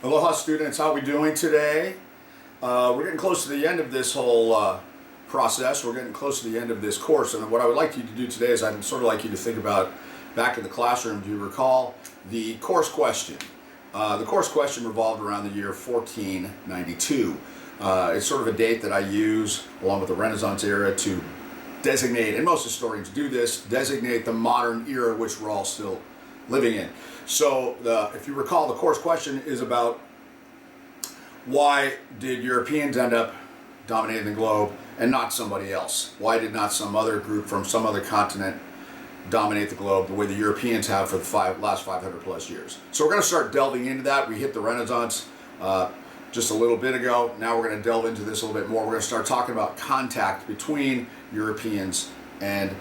Aloha students, how are we doing today? We're getting close to the end of this whole process. We're getting close to the end of this course, and what I would like you to do today is I'd sort of like you to think about back in the classroom. Do you recall the course question? The course question revolved around the year 1492. It's sort of a date that I use along with the Renaissance era to designate, and most historians do this, designate the modern era which we're all still living in. So if you recall, the course question is about why did Europeans end up dominating the globe and not somebody else? Why did not some other group from some other continent dominate the globe the way the Europeans have for the last 500 plus years? So we're going to start delving into that. We hit the Renaissance just a little bit ago. Now we're going to delve into this a little bit more. We're going to start talking about contact between Europeans and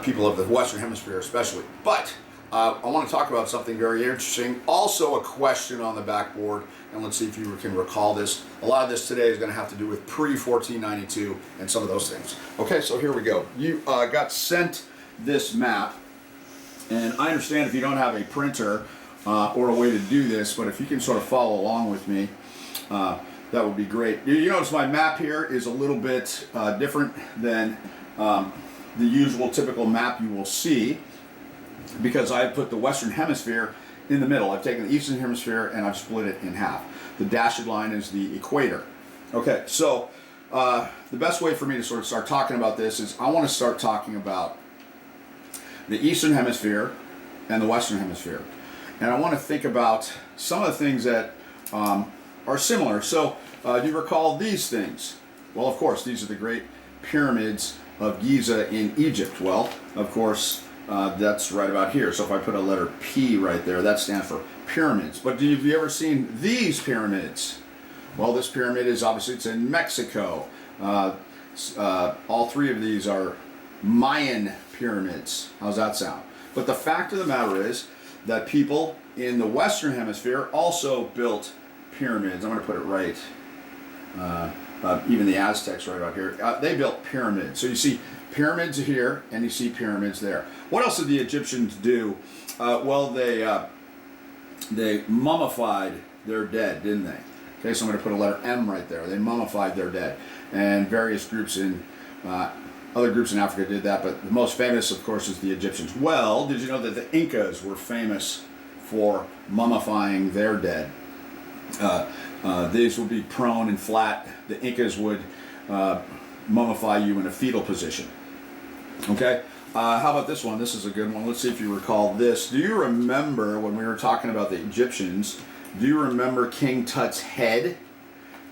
people of the Western Hemisphere especially. But I want to talk about something very interesting. Also a question on the backboard, and let's see if you can recall this. A lot of this today is going to have to do with pre-1492 and some of those things. Okay, so here we go. You got sent this map, and I understand if you don't have a printer or a way to do this, but if you can sort of follow along with me, that would be great. You notice my map here is a little bit different than the usual typical map you will see, because I've put the Western Hemisphere in the middle. I've taken the Eastern Hemisphere and I've split it in half. The dashed line is the equator. Okay, so the best way for me to sort of start talking about this is I want to start talking about the Eastern Hemisphere and the Western Hemisphere. And I want to think about some of the things that are similar. So do you recall these things? Well, of course, these are the great pyramids of Giza in Egypt. Well, of course, that's right about here. So if I put a letter P right there, that stands for pyramids. But have you ever seen these pyramids? Well, this pyramid is obviously, it's in Mexico. All three of these are Mayan pyramids. How's that sound? But the fact of the matter is that people in the Western Hemisphere also built pyramids. I'm going to put it right. Even the Aztecs right about here. They built pyramids. So you see pyramids here and you see pyramids there. What else did the Egyptians do? Well, they mummified their dead, didn't they? Okay, so I'm going to put a letter M right there. They mummified their dead. And various groups in other groups in Africa did that, but the most famous, of course, is the Egyptians. Well, did you know that the Incas were famous for mummifying their dead? These would be prone and flat. The Incas would mummify you in a fetal position. Okay, how about this one? This is a good one. Let's see if you recall this. Do you remember when we were talking about the Egyptians, do you remember King Tut's head?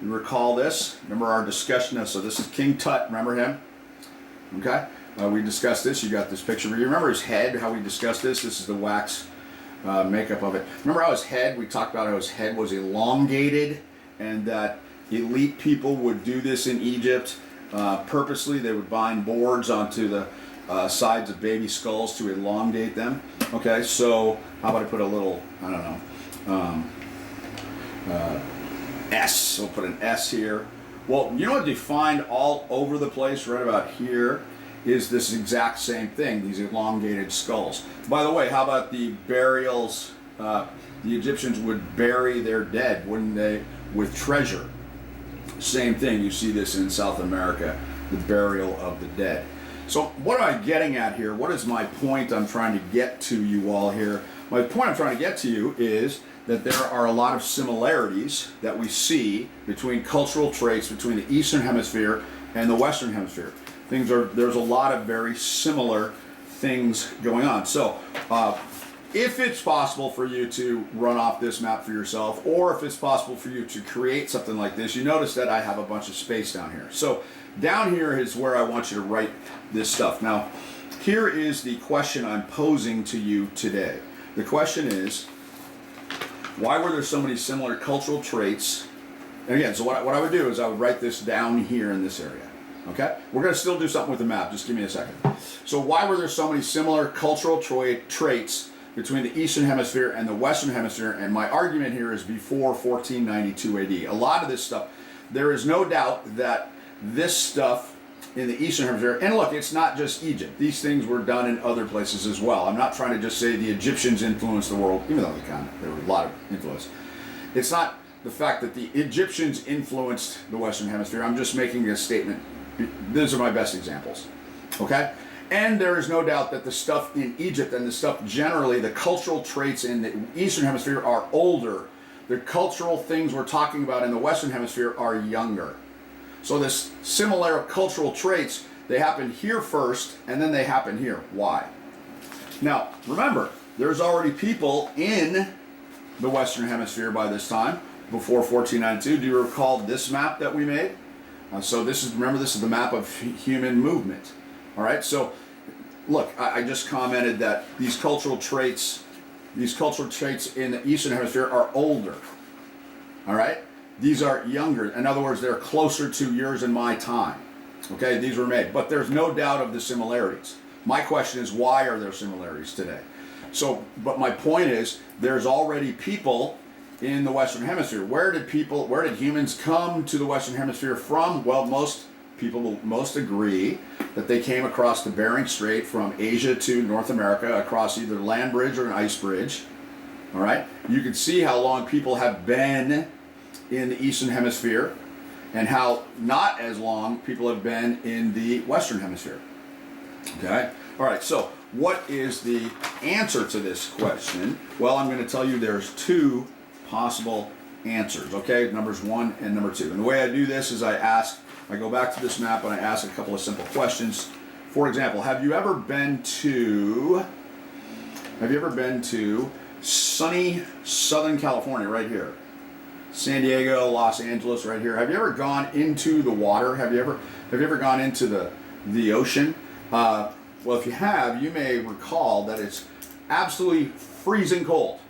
You recall this? Remember our discussion? So this is King Tut, remember him? Okay, we discussed this. You got this picture. You remember his head, how we discussed this? This is the wax makeup of it. Remember how his head, we talked about how his head was elongated, and that elite people would do this in Egypt purposely. They would bind boards onto the sides of baby skulls to elongate them. Okay, so how about I put a little, I don't know, S. We'll put an S here. Well, you know what you find all over the place right about here is this exact same thing, these elongated skulls. By the way, how about the burials? The Egyptians would bury their dead, wouldn't they, with treasure? Same thing, you see this in South America, the burial of the dead. So what am I getting at here? What is my point I'm trying to get to you all here? My point I'm trying to get to you is that there are a lot of similarities that we see between cultural traits between the Eastern Hemisphere and the Western Hemisphere. There's a lot of very similar things going on. So if it's possible for you to run off this map for yourself, or if it's possible for you to create something like this, you notice that I have a bunch of space down here. So down here is where I want you to write this stuff. Now, here is the question I'm posing to you today. The question is, why were there so many similar cultural traits? And again, so what I would do is I would write this down here in this area. Okay? We're going to still do something with the map. Just give me a second. So why were there so many similar cultural traits between the Eastern Hemisphere and the Western Hemisphere? And my argument here is before 1492 AD. A lot of this stuff, there is no doubt that this stuff in the Eastern Hemisphere, and look, it's not just Egypt. These things were done in other places as well. I'm not trying to just say the Egyptians influenced the world, even though there were a lot of influence. It's not the fact that the Egyptians influenced the Western Hemisphere. I'm just making a statement. These are my best examples. Okay? And there is no doubt that the stuff in Egypt and the stuff generally, the cultural traits in the Eastern Hemisphere are older. The cultural things we're talking about in the Western Hemisphere are younger. So this similar cultural traits, they happen here first, and then they happen here. Why? Now, remember, there's already people in the Western Hemisphere by this time, before 1492. Do you recall this map that we made? So this is, remember, this is the map of human movement. All right, so look, I just commented that these cultural traits in the Eastern Hemisphere are older. All right, these are younger. In other words, they're closer to yours and my time. Okay, these were made, but there's no doubt of the similarities. My question is, why are there similarities today? So, but my point is, there's already people in the Western Hemisphere. Where did humans come to the Western Hemisphere from? Well, most agree that they came across the Bering Strait from Asia to North America, across either land bridge or an ice bridge. All right, you can see how long people have been in the Eastern Hemisphere and how not as long people have been in the Western Hemisphere. Okay, all right, so what is the answer to this question? Well, I'm going to tell you there's two possible answers, okay? Numbers 1 and number 2. And the way I do this is I go back to this map and I ask a couple of simple questions. For example, have you ever been to sunny Southern California right here? San Diego, Los Angeles right here. Have you ever gone into the water? Have you ever gone into the ocean? Well, if you have, you may recall that it's absolutely freezing cold.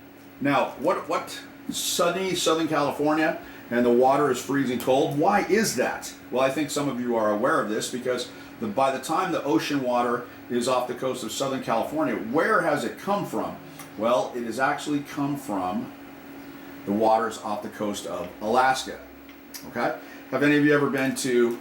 Now, what sunny Southern California and the water is freezing cold? Why is that? Well, I think some of you are aware of this because by the time the ocean water is off the coast of Southern California, where has it come from? Well, it has actually come from the waters off the coast of Alaska. Okay? Have any of you ever been to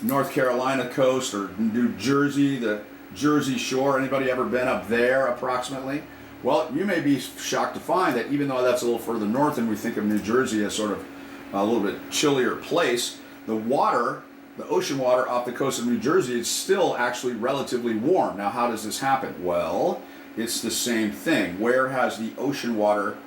North Carolina coast or New Jersey, the Jersey Shore? Anybody ever been up there approximately? Well, you may be shocked to find that even though that's a little further north and we think of New Jersey as sort of a little bit chillier place, the ocean water off the coast of New Jersey is still actually relatively warm. Now, how does this happen? Well, it's the same thing. Where has the ocean water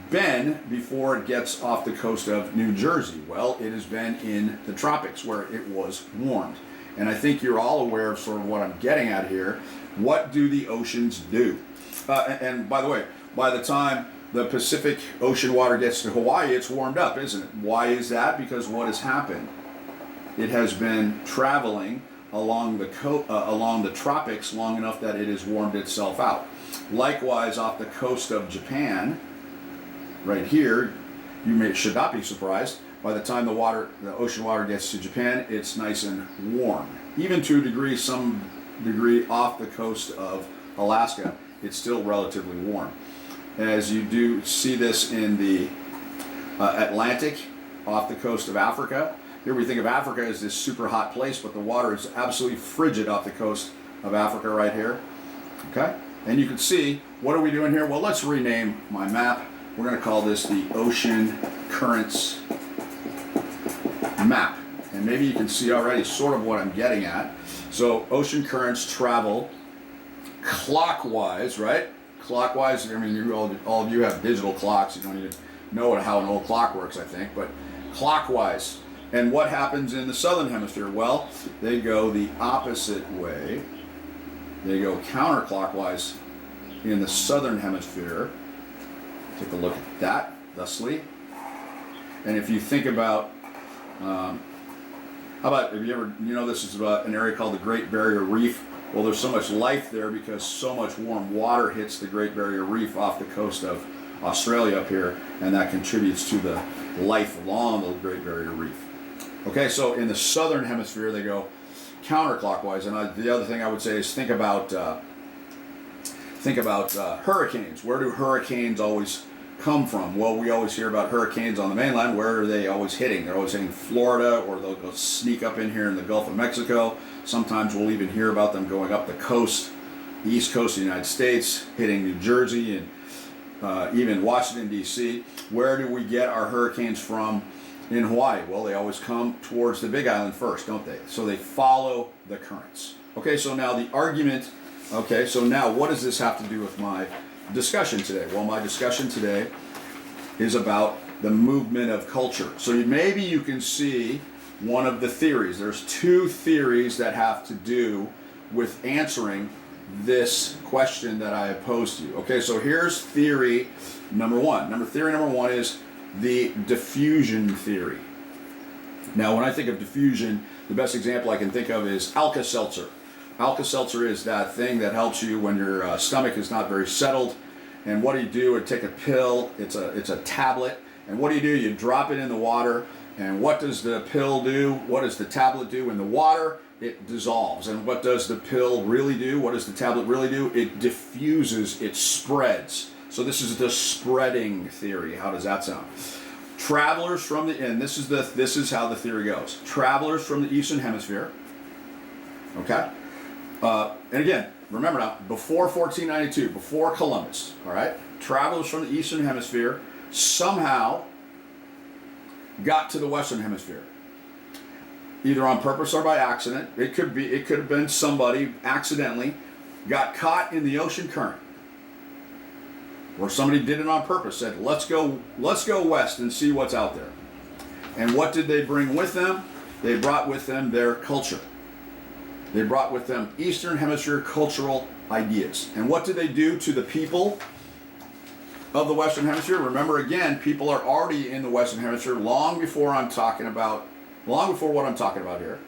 been before it gets off the coast of New Jersey? Well, it has been in the tropics where it was warmed. And I think you're all aware of sort of what I'm getting at here. What do the oceans do? And by the way, by the time the Pacific Ocean water gets to Hawaii, it's warmed up, isn't it? Why is that? Because what has happened? It has been traveling along the tropics long enough that it has warmed itself out. Likewise, off the coast of Japan, right here, should not be surprised. By the time the ocean water gets to Japan, it's nice and warm. Even to some degree off the coast of Alaska, it's still relatively warm. As you do see this in the Atlantic, off the coast of Africa. Here we think of Africa as this super hot place, but the water is absolutely frigid off the coast of Africa right here. Okay? And you can see, what are we doing here? Well, let's rename my map. We're going to call this the Ocean Currents map. And maybe you can see already sort of what I'm getting at. So ocean currents travel clockwise, right? Clockwise, I mean, all of you have digital clocks. You don't even know how an old clock works, I think, but clockwise. And what happens in the southern hemisphere? Well, they go the opposite way. They go counterclockwise in the southern hemisphere. Take a look at that, thusly. And if you think about, how about, have you ever, this is about an area called the Great Barrier Reef. Well, there's so much life there because so much warm water hits the Great Barrier Reef off the coast of Australia up here, and that contributes to the life along the Great Barrier Reef. Okay, so in the southern hemisphere, they go counterclockwise. And the other thing I would say is think about hurricanes. Where do hurricanes always come from? Well, we always hear about hurricanes on the mainland. Where are they always hitting? They're always hitting Florida, or they'll go sneak up in here in the Gulf of Mexico. Sometimes we'll even hear about them going up the coast, the east coast of the United States, hitting New Jersey and even Washington, D.C. Where do we get our hurricanes from in Hawaii? Well, they always come towards the Big Island first, don't they? So they follow the currents. Okay, so now the argument, okay, so now what does this have to do with my discussion today? Well, my discussion today is about the movement of culture. So maybe you can see one of the theories. There's two theories that have to do with answering this question that I have posed to you. Okay, so here's theory number one. Theory number one is the diffusion theory. Now, when I think of diffusion, the best example I can think of is Alka-Seltzer. Alka-Seltzer is that thing that helps you when your stomach is not very settled. And what do? You take a pill. It's a tablet. And what do? You drop it in the water. And what does the pill do? What does the tablet do in the water? It dissolves. And what does the pill really do? What does the tablet really do? It diffuses. It spreads. So this is the spreading theory. How does that sound? Travelers from the, and this is how the theory goes. Travelers from the Eastern Hemisphere. Okay. And again, remember now, before 1492, before Columbus, all right, travelers from the Eastern Hemisphere somehow got to the Western Hemisphere, either on purpose or by accident. It could have been somebody accidentally got caught in the ocean current, or somebody did it on purpose. Said, let's go west and see what's out there. And what did they bring with them? They brought with them their culture. They brought with them Eastern Hemisphere cultural ideas. And what did they do to the people of the Western Hemisphere? Remember, again, people are already in the Western Hemisphere long before what I'm talking about here.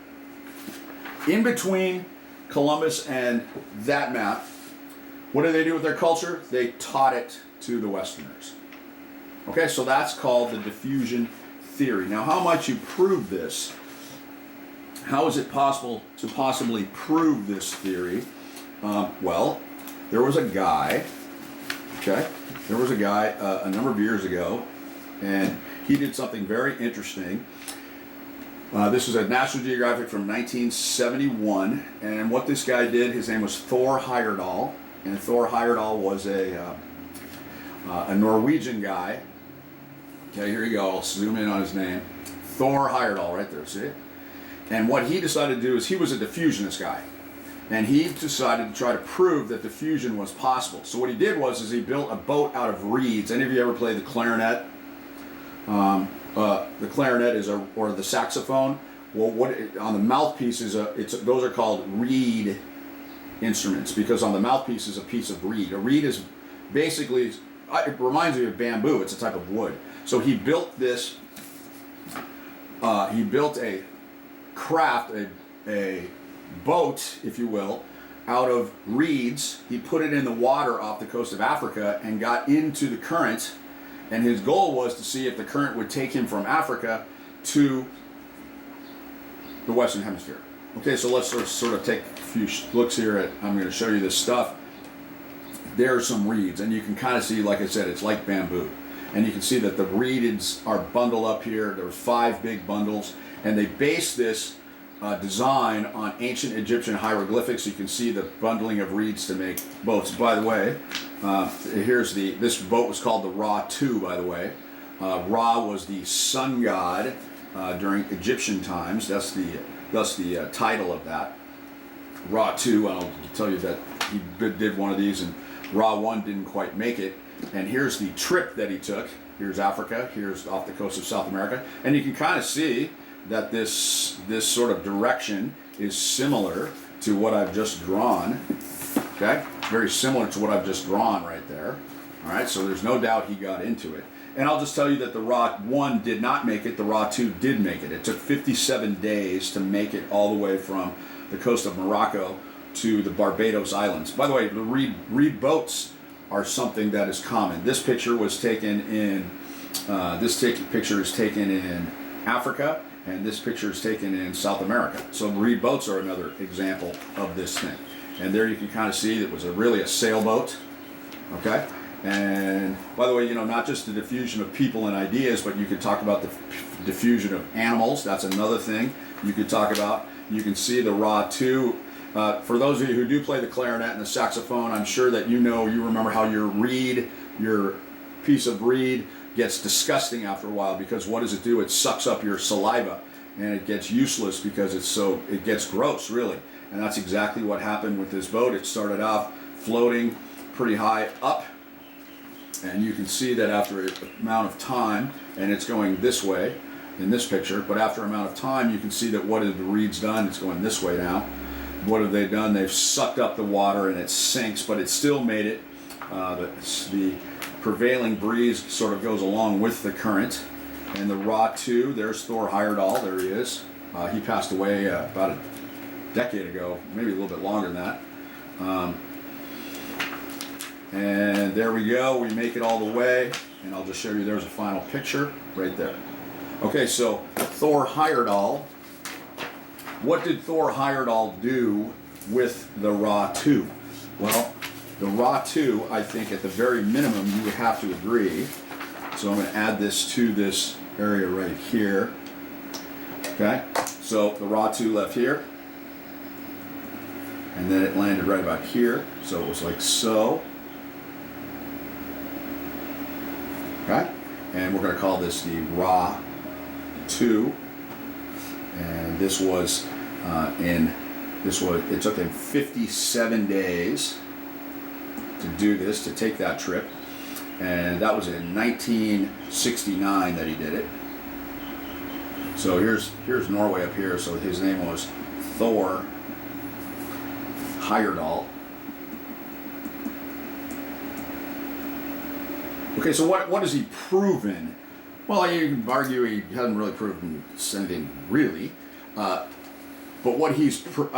In between Columbus and that map, what did they do with their culture? They taught it to the Westerners. Okay, so that's called the diffusion theory. Now, how might you prove this? How is it possible to possibly prove this theory? Well, there was a guy, a number of years ago, and he did something very interesting. This was a National Geographic from 1971, and what this guy did, his name was Thor Heyerdahl, and Thor Heyerdahl was a Norwegian guy. Okay, here you go, I'll zoom in on his name. Thor Heyerdahl, right there, see it? And what he decided to do is, he was a diffusionist guy. And he decided to try to prove that diffusion was possible. So what he did was he built a boat out of reeds. Any of you ever play the clarinet? The clarinet is or the saxophone. Well, on the mouthpiece those are called reed instruments, because on the mouthpiece is a piece of reed. A reed is basically, it reminds me of bamboo. It's a type of wood. So he built this. He built a craft, a boat, if you will, out of reeds. He put it in the water off the coast of Africa and got into the current, and his goal was to see if the current would take him from Africa to the Western Hemisphere. Okay, so let's sort of take a few looks here at, I'm going to show you this stuff. There are some reeds, and you can kind of see, like I said, it's like bamboo. And you can see that the reeds are bundled up here. There's 5 big bundles, and they base this design on ancient Egyptian hieroglyphics. You can see the bundling of reeds to make boats. By the way, this boat was called the Ra 2, by the way. Ra was the sun god during Egyptian times. Thus the title of that. Ra 2, I'll tell you that he did one of these, and Ra 1 didn't quite make it. And here's the trip that he took. Here's Africa, here's off the coast of South America. And you can kind of see that this sort of direction is similar to what I've just drawn. Okay? Very similar to what I've just drawn right there. All right, so there's no doubt he got into it. And I'll just tell you that the Ra 1 did not make it, the Ra 2 did make it. It took 57 days to make it all the way from the coast of Morocco to the Barbados Islands. By the way, the reed boats are something that is common. This picture was taken in, picture is taken in Africa, and this picture is taken in South America. So reed boats are another example of this thing. And there you can kind of see it was really a sailboat, okay? And by the way, you know, not just the diffusion of people and ideas, but you could talk about the diffusion of animals. That's another thing you could talk about. You can see the Ra 2. For those of you who do play the clarinet and the saxophone, I'm sure that you remember how your piece of reed gets disgusting after a while, because what does it do? It sucks up your saliva and it gets useless because it gets gross, really. And that's exactly what happened with this boat. It started off floating pretty high up, and you can see that after an amount of time, and it's going this way in this picture, but after an amount of time, you can see that what have the reeds done? It's going this way now. What have they done? They've sucked up the water and it sinks, but it still made it. The prevailing breeze sort of goes along with the current. And the Ra 2, there's Thor Heyerdahl, there he is. He passed away about a decade ago, maybe a little bit longer than that. And there we go, we make it all the way, and I'll just show you, there's a final picture right there. Okay, so Thor Heyerdahl. What did Thor Heyerdahl do with the Ra 2? Well, the Ra 2, I think at the very minimum you would have to agree. So I'm going to add this to this area right here. Okay, so the Ra 2 left here, and then it landed right about here. So it was like so. Okay, and we're going to call this the Ra 2. And this was it took him 57 days to do this, to take that trip, and that was in 1969 that he did it. So here's Norway up here. So his name was Thor Heyerdahl. Okay, so what has he proven? Well, you can argue he hasn't really proven anything really, but what he's proven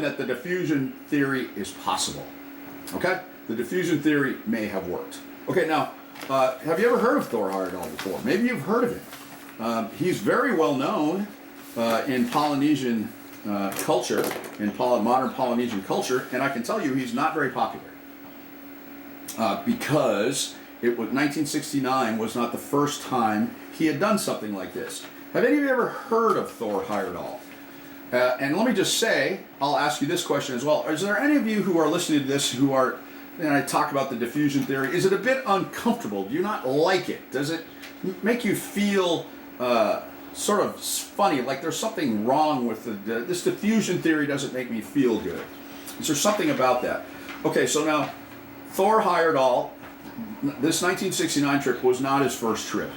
that the diffusion theory is possible. Okay, the diffusion theory may have worked. Okay, now have you ever heard of Thor Heyerdahl before? Maybe you've heard of him. He's very well known in Polynesian culture, in modern Polynesian culture, and I can tell you he's not very popular because 1969 was not the first time he had done something like this. Have any of you ever heard of Thor Heyerdahl? And let me just say, I'll ask you this question as well. Is there any of you who are listening to this who are, and I talk about the diffusion theory, is it a bit uncomfortable? Do you not like it? Does it make you feel sort of funny, like there's something wrong with this diffusion theory doesn't make me feel good? Is there something about that? Okay, so now Thor Heyerdahl, this 1969 trip was not his first trip.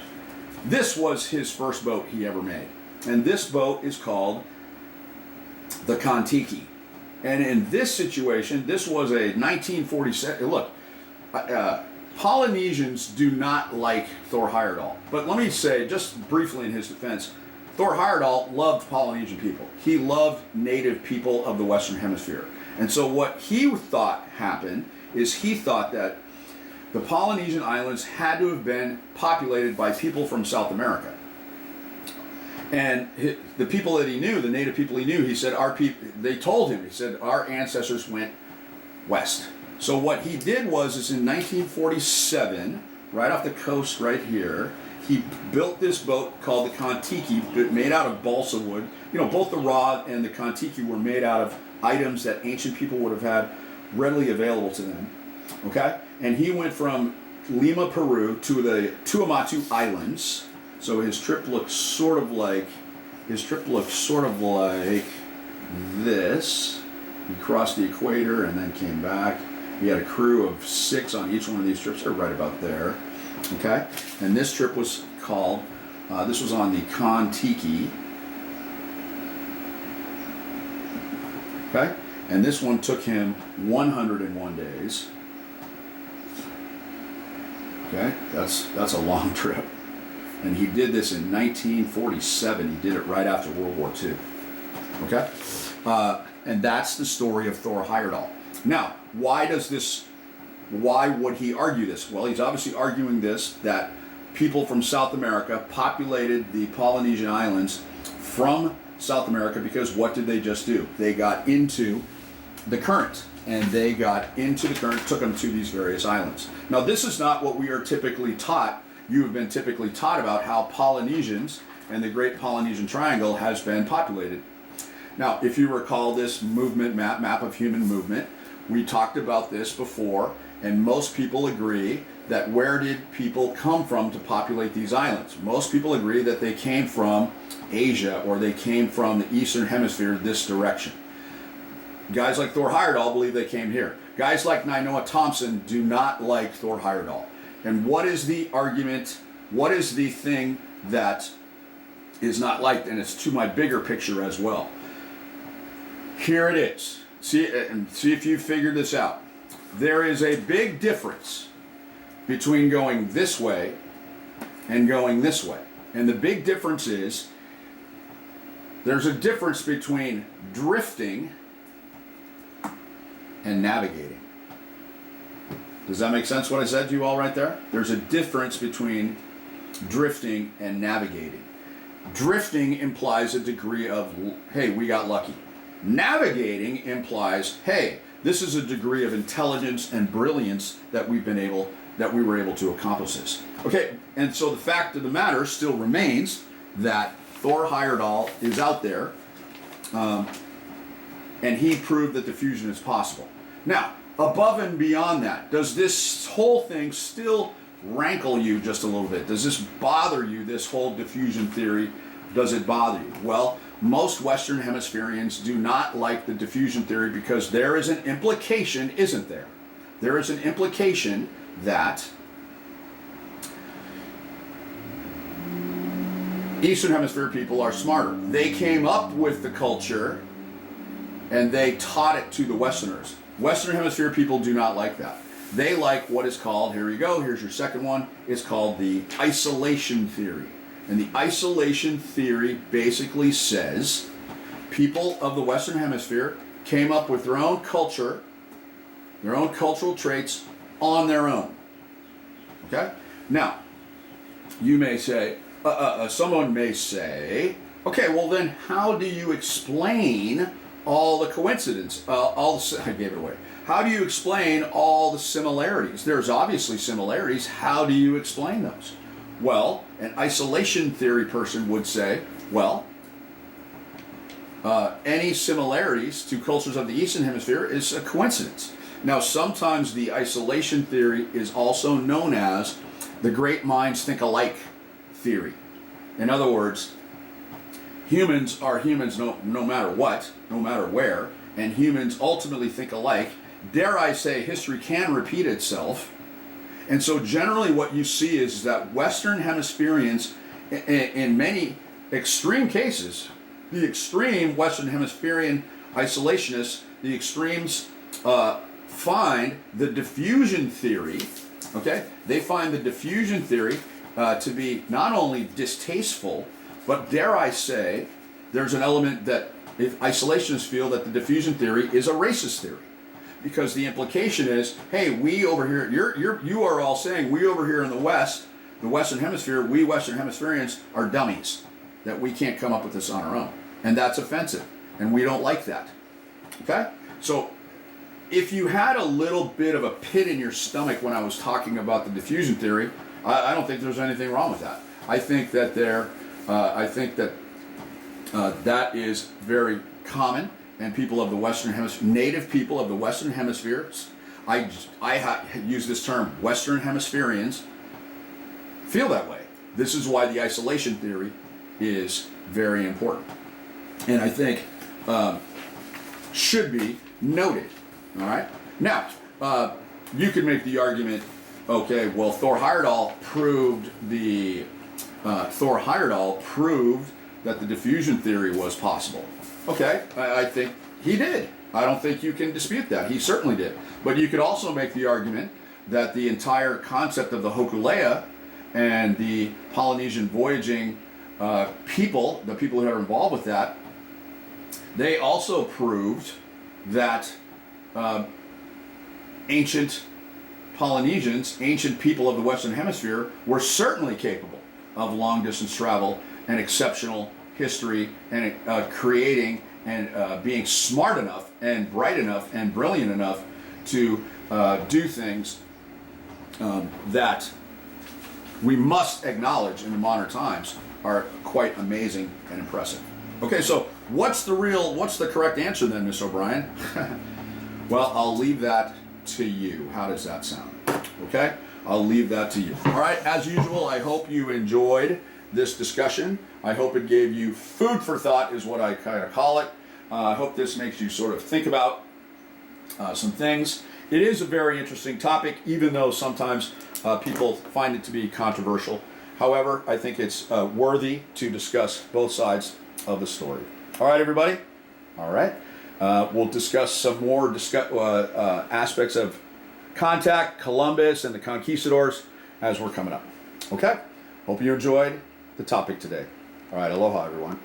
This was his first boat he ever made. And this boat is called the Kon-Tiki. And in this situation, this was a 1947, look, Polynesians do not like Thor Heyerdahl. But let me say, just briefly in his defense, Thor Heyerdahl loved Polynesian people. He loved native people of the Western Hemisphere. And so what he thought happened is he thought that the Polynesian islands had to have been populated by people from South America. And the people that he knew, the native people he knew, he said, they told him, he said, our ancestors went west. So what he did is in 1947, right off the coast right here, he built this boat called the Kon-Tiki, made out of balsa wood. You know, both the Ra and the Kon-Tiki were made out of items that ancient people would have had readily available to them. Okay? And he went from Lima, Peru to the Tuamotu Islands. So his trip looked sort of like this. He crossed the equator and then came back. He had a crew of 6 on each one of these trips. They're right about there. Okay? And this trip was called, this was on the Kon-Tiki. Okay? And this one took him 101 days. Okay? That's a long trip. And he did this in 1947. He did it right after World War II. Okay? And that's the story of Thor Heyerdahl. Now, why would he argue this? Well, he's obviously arguing this, that people from South America populated the Polynesian islands from South America because what did they just do? They got into the current. and they got into the current, took them to these various islands. Now, this is not what we are typically taught. You have been typically taught about how Polynesians and the Great Polynesian Triangle has been populated. Now, if you recall this movement map of human movement, we talked about this before, and most people agree that where did people come from to populate these islands? Most people agree that they came from Asia, or they came from the Eastern Hemisphere this direction. Guys like Thor Heyerdahl believe they came here. Guys like Nainoa Thompson do not like Thor Heyerdahl. And what is the argument? What is the thing that is not liked? And it's to my bigger picture as well. Here it is. See if you figured this out. There is a big difference between going this way and going this way. And the big difference is there's a difference between drifting and navigating. Does that make sense what I said to you all right there? There's a difference between drifting and navigating. Drifting implies a degree of, hey, we got lucky. Navigating implies, hey, this is a degree of intelligence and brilliance that we were able to accomplish this. Okay, and so the fact of the matter still remains that Thor Heyerdahl is out there, and he proved that diffusion is possible. Now, above and beyond that, does this whole thing still rankle you just a little bit? Does this bother you, this whole diffusion theory? Does it bother you? Well, most Western Hemispherians do not like the diffusion theory because there is an implication, isn't there? There is an implication that Eastern Hemisphere people are smarter. They came up with the culture and they taught it to the Westerners. Western Hemisphere people do not like that. They like what is called, here you go, here's your second one, it's called the isolation theory. And the isolation theory basically says people of the Western Hemisphere came up with their own culture, their own cultural traits on their own. Okay? Now, you may say, someone may say, okay, well then how do you explain all the coincidence, I gave it away. How do you explain all the similarities? There's obviously similarities. How do you explain those? Well, an isolation theory person would say, well, any similarities to cultures of the Eastern Hemisphere is a coincidence. Now, sometimes the isolation theory is also known as the great minds think alike theory. In other words, humans are humans no matter what, no matter where, and humans ultimately think alike. Dare I say, history can repeat itself. And so generally what you see is that Western Hemispherians, in many extreme cases, the extreme Western Hemispherian isolationists, the extremes find the diffusion theory, okay? They find the diffusion theory to be not only distasteful, but dare I say, there's an element that if isolationists feel that the diffusion theory is a racist theory. Because the implication is, hey, we over here, you are all saying we over here in the West, the Western Hemisphere, we Western Hemispherians are dummies, that we can't come up with this on our own. And that's offensive, and we don't like that. Okay? So if you had a little bit of a pit in your stomach when I was talking about the diffusion theory, I don't think there's anything wrong with that. I think that that is very common. And people of the Western Hemisphere, native people of the Western Hemisphere, I use this term, Western Hemispherians, feel that way. This is why the isolation theory is very important. And I think should be noted. All right? Now, you could make the argument, okay, well, Thor Heyerdahl proved that the diffusion theory was possible. Okay, I think he did. I don't think you can dispute that. He certainly did. But you could also make the argument that the entire concept of the Hokulea and the Polynesian voyaging people, the people who are involved with that, they also proved that ancient Polynesians, ancient people of the Western Hemisphere, were certainly capable of long-distance travel and exceptional history and creating and being smart enough and bright enough and brilliant enough to do things that we must acknowledge in the modern times are quite amazing and impressive. Okay, so what's the correct answer then, Miss O'Brien? Well, I'll leave that to you. How does that sound? Okay, I'll leave that to you. All right, as usual, I hope you enjoyed this discussion. I hope it gave you food for thought, is what I kind of call it. I hope this makes you sort of think about some things. It is a very interesting topic, even though sometimes people find it to be controversial. However, I think it's worthy to discuss both sides of the story. All right, everybody? All right. We'll discuss some more aspects of contact, Columbus, and the conquistadors as we're coming up. Okay? Hope you enjoyed the topic today. All right, aloha, everyone.